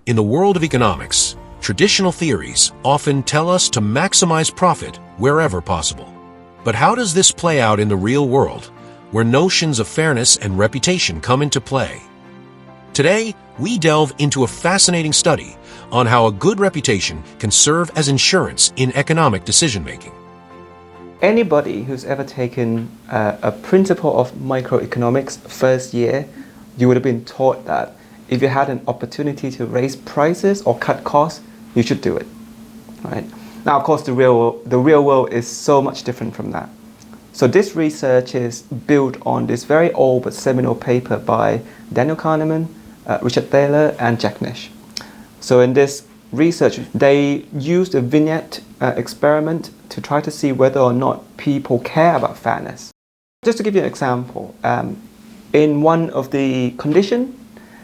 In the world of economics, traditional theories often tell us to maximize profit wherever possible. But how does this play out in the real world, where notions of fairness and reputation come into play? Today, we delve into a fascinating study on how a good reputation can serve as insurance in economic decision-making. Anybody who's ever taken a principle of microeconomics first year, you would have been taught that if you had an opportunity to raise prices or cut costs, you should do it, right? Now, of course, the real world is so much different from that. So this research is built on this very old but seminal paper by Daniel Kahneman, Richard Thaler, and Jack Nish. So in this research, they used a vignette experiment to try to see whether or not people care about fairness. Just to give you an example, in one of the conditions,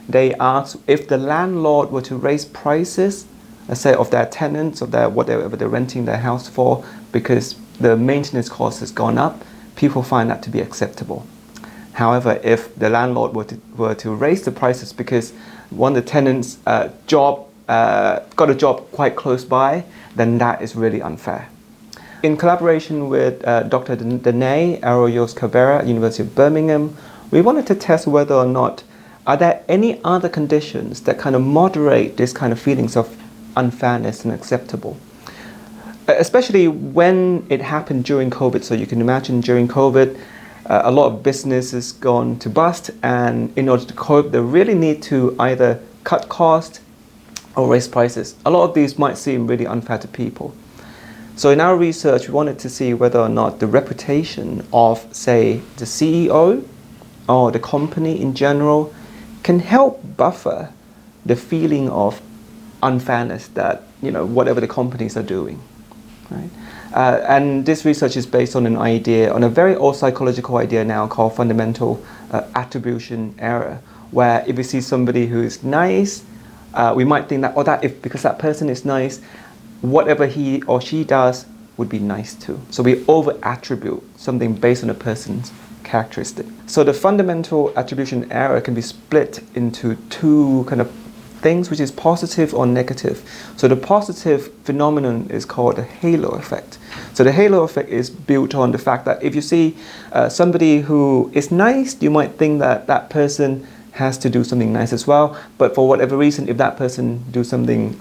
they asked if the landlord were to raise prices, let's say of their tenants, of their whatever they're renting their house for, because the maintenance cost has gone up, people find that to be acceptable. However, if the landlord were to raise the prices because one of the tenants' got a job quite close by, then that is really unfair. In collaboration with Dr. Danae Arroyos-Cabrera at University of Birmingham, we wanted to test whether or not are there any other conditions that kind of moderate this kind of feelings of unfairness and acceptable. Especially when it happened during COVID. So you can imagine during COVID, a lot of businesses gone to bust, and in order to cope, they really need to either cut costs or raise prices. A lot of these might seem really unfair to people. So in our research, we wanted to see whether or not the reputation of, say, the CEO or the company in general can help buffer the feeling of unfairness that, whatever the companies are doing, right? And this research is based on on a very old psychological idea now called fundamental attribution error, where if we see somebody who is nice, we might think that, because that person is nice, whatever he or she does would be nice too. So we over-attribute something based on a person's characteristic. So the fundamental attribution error can be split into two kind of things, which is positive or negative. So the positive phenomenon is called the halo effect. So the halo effect is built on the fact that if you see somebody who is nice, you might think that that person has to do something nice as well. But for whatever reason, if that person do something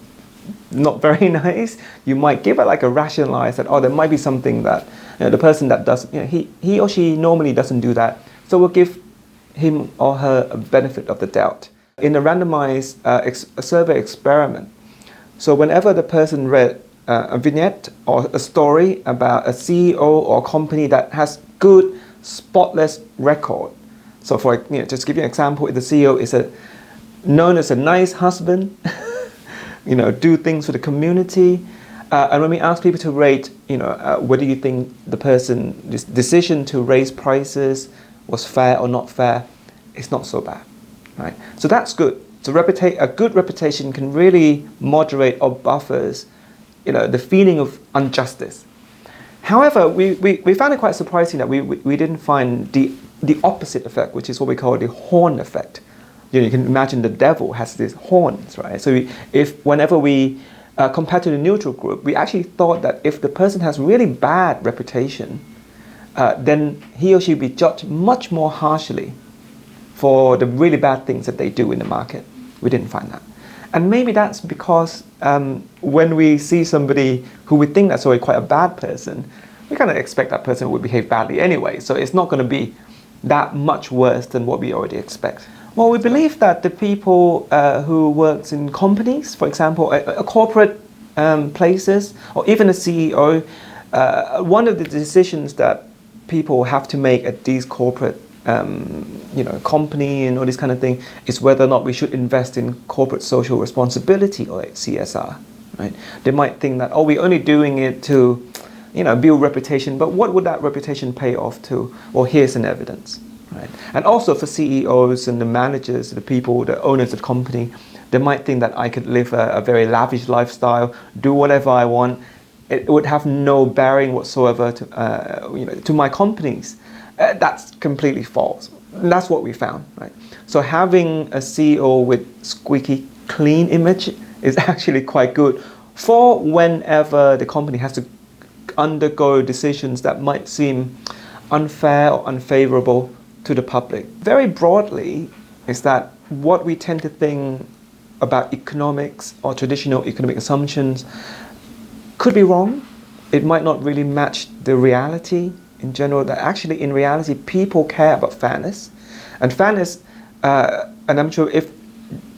not very nice, you might give it like a rationalize that, there might be something that the person that does, he or she normally doesn't do that. So we'll give him or her a benefit of the doubt. In a randomized survey experiment, so whenever the person read a vignette or a story about a CEO or company that has good, spotless record. So for just to give you an example, if the CEO is known as a nice husband, do things for the community, and when we ask people to rate, whether you think this decision to raise prices was fair or not fair, it's not so bad, right? So that's good. So a good reputation can really moderate or buffers, the feeling of injustice. However, we found it quite surprising that we didn't find the opposite effect, which is what we call the horn effect. You can imagine the devil has these horns, right? So whenever we compared to the neutral group, we actually thought that if the person has really bad reputation, then he or she will be judged much more harshly for the really bad things that they do in the market. We didn't find that. And maybe that's because when we see somebody who we think that's already quite a bad person, we kind of expect that person would behave badly anyway. So it's not going to be that much worse than what we already expect. Well, we believe that the people who works in companies, for example, a corporate places, or even a CEO, one of the decisions that people have to make at these corporate, company and all this kind of thing is whether or not we should invest in corporate social responsibility or CSR, right? They might think that, we're only doing it to, build reputation, but what would that reputation pay off to? Well, here's an evidence. Right. And also for CEOs and the managers, the people, the owners of the company, they might think that I could live a very lavish lifestyle, do whatever I want. It would have no bearing whatsoever to my companies. That's completely false. And that's what we found. Right. So having a CEO with squeaky clean image is actually quite good for whenever the company has to undergo decisions that might seem unfair or unfavorable to the public. Very broadly, is that what we tend to think about economics or traditional economic assumptions could be wrong. It might not really match the reality in general, that actually in reality people care about fairness. And fairness, and I'm sure if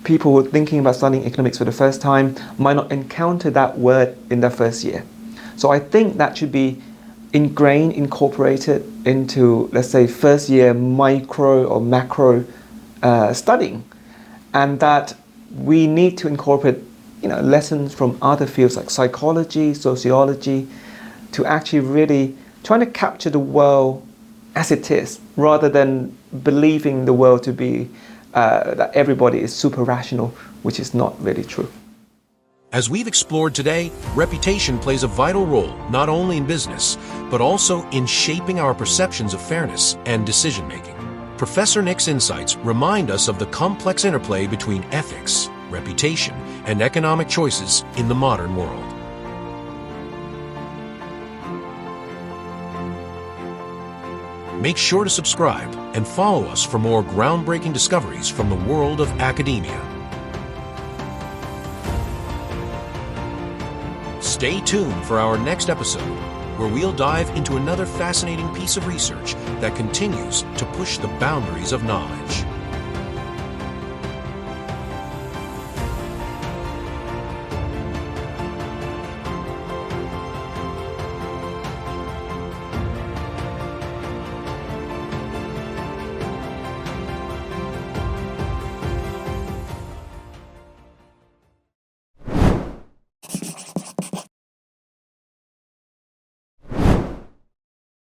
people who are thinking about studying economics for the first time might not encounter that word in their first year. So I think that should be ingrained, incorporated into, let's say, first year micro or macro studying. And that we need to incorporate lessons from other fields like psychology, sociology, to actually really trying to capture the world as it is, rather than believing the world to be that everybody is super rational, which is not really true. As we've explored today, reputation plays a vital role not only in business, but also in shaping our perceptions of fairness and decision-making. Professor Nick's insights remind us of the complex interplay between ethics, reputation, and economic choices in the modern world. Make sure to subscribe and follow us for more groundbreaking discoveries from the world of academia. Stay tuned for our next episode, where we'll dive into another fascinating piece of research that continues to push the boundaries of knowledge.